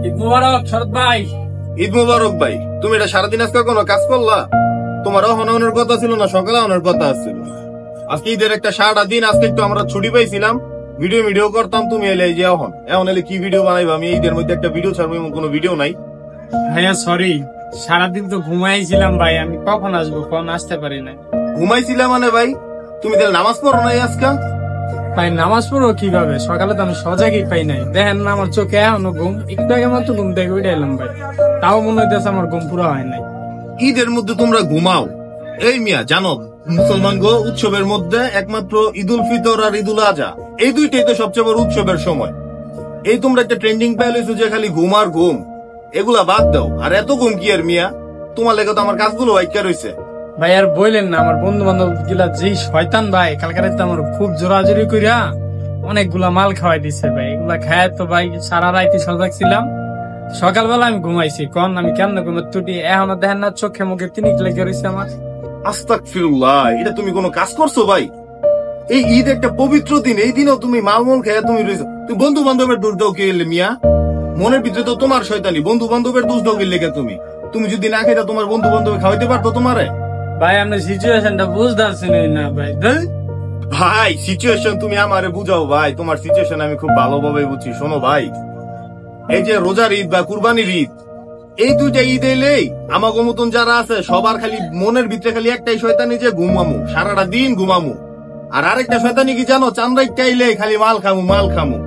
ঈদ মুবারক শরৎ ভাই। ঈদ মুবারক ভাই। তুমি এটা সারাদিন আজকে কোনো কাজ করলা? তোমার অহনানোর কথা ছিল না, সকালে আনার কথা ছিল। আজকে ঈদের একটা সারাটা দিন, আজকে একটু আমরা ছুটি পাইছিলাম, ভিডিও করতাম। তুমি এলে যে এখন এলে কি ভিডিও বানাইবা? আমি ঈদের মধ্যে একটা ভিডিও ছাড়বো, এমন কোনো ভিডিও নাই। ভাইয়া সরি, সারাদিন তো ঘুমাইছিলাম ভাই, আমি কখন আসবো কখন আসতে পারি না। ঘুমাইছিলা মানে ভাই? তুমি তাহলে নামাজ পড়ো নাই আজকে? ভাই নামাজ পড়বো কিভাবে? সকালে তো আমি সজাগই পাই নাই, দেখেন না আমার চোখে এখনো ঘুম, একটু আগে মাত্র ঘুম থেকে উঠে এলাম ভাই, তাও মনে হইতেছে আমার ঘুম পুরো হয় নাই। ঈদের মধ্যে তোমরা ঘুমাও? এই মিয়া জানো, মুসলমান গো উৎসবের মধ্যে একমাত্র ঈদ উল ফিতর আর ঈদ উল আজহা, এই দুইটাই তো সবচেয়ে বড় উৎসবের সময়। এই তোমরা একটা ট্রেন্ডিং পাইলেছো যে খালি ঘুম আর ঘুম, এগুলা বাদ দাও। আর এত ঘুম কি আর মিয়া? তোমার লেগে তো আমার কাজগুলো বাইকা রয়েছে। ভাই আর বললেন না, আমার বন্ধু বান্ধব গুলা যেই শয়তান ভাই, কালকে রাতে আমার খুব জোরাজোরি কইরা অনেকগুলা মাল খাওয়াই দিছে ভাই। এগুলা খায় তো ভাই সারা রাইতে সজাগ ছিলাম, সকালবেলা আমি ঘুমাইছি। কন আমি কেমন ঘুমের টুটি, এখনো দেখেন না চোখে মুখে তিনিক লেগে রয়েছে আমার। আস্তাগফিরুল্লাহ, এটা তুমি কোনো কাজ করছো ভাই? এই ঈদ একটা পবিত্র দিন, এই দিনও তুমি মালমল খেয়ে তুমি রয়েছো। তুমি বন্ধু বান্ধবের দোষ দাও কে এলে মিয়া? মনের ভিতরে তো তোমার শয়তানি, বন্ধু বান্ধবের দোষ দাও গেলে তুমি। তুমি যদি না খাইতা তোমার বন্ধু বান্ধব খাওয়াইতে পারতো তোমারে? ভাই আপনি সিচুয়েশনটা বুঝতে পারছেন না ভাই। ভাই সিচুয়েশন তুমি আমারে বুঝাও ভাই, তোমার সিচুয়েশন আমি খুব ভালোভাবে বুঝছি। শোনো ভাই, এই যে রোজার ঈদ বা কুরবানির ঈদ, এই দুইটা ঈদ এলেই আমাগো মতন যারা আছে সবার খালি মনের ভিতরে খালি একটাই শয়তানি যে ঘুমামু, সারাটা দিন ঘুমামু। আর আরেকটা শয়তানি কি জানো? চান্দ্রাইটা এলে খালি মাল খামু।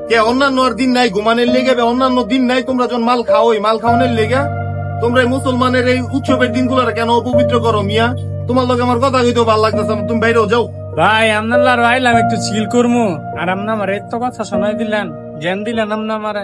কে অন্যান্য আর দিন নাই ঘুমানের লেগে? অন্যান্য দিন নাই তোমরা যখন মাল খাও, ওই মাল খাওয়ানোর লেগে তোমরা এই মুসলমানের এই উৎসবের দিনগুলো কেন অপবিত্র করো মিয়া? তোমার লোক আমার কথা কইতেও ভালো লাগতেছে, তুমি বাইরেও যাও। ভাই আপনার আইলাম একটু চিল করবো, আর আপনি আমার এত কথা শোনাই দিলেন, জ্ঞান দিলেন আপনি আমার।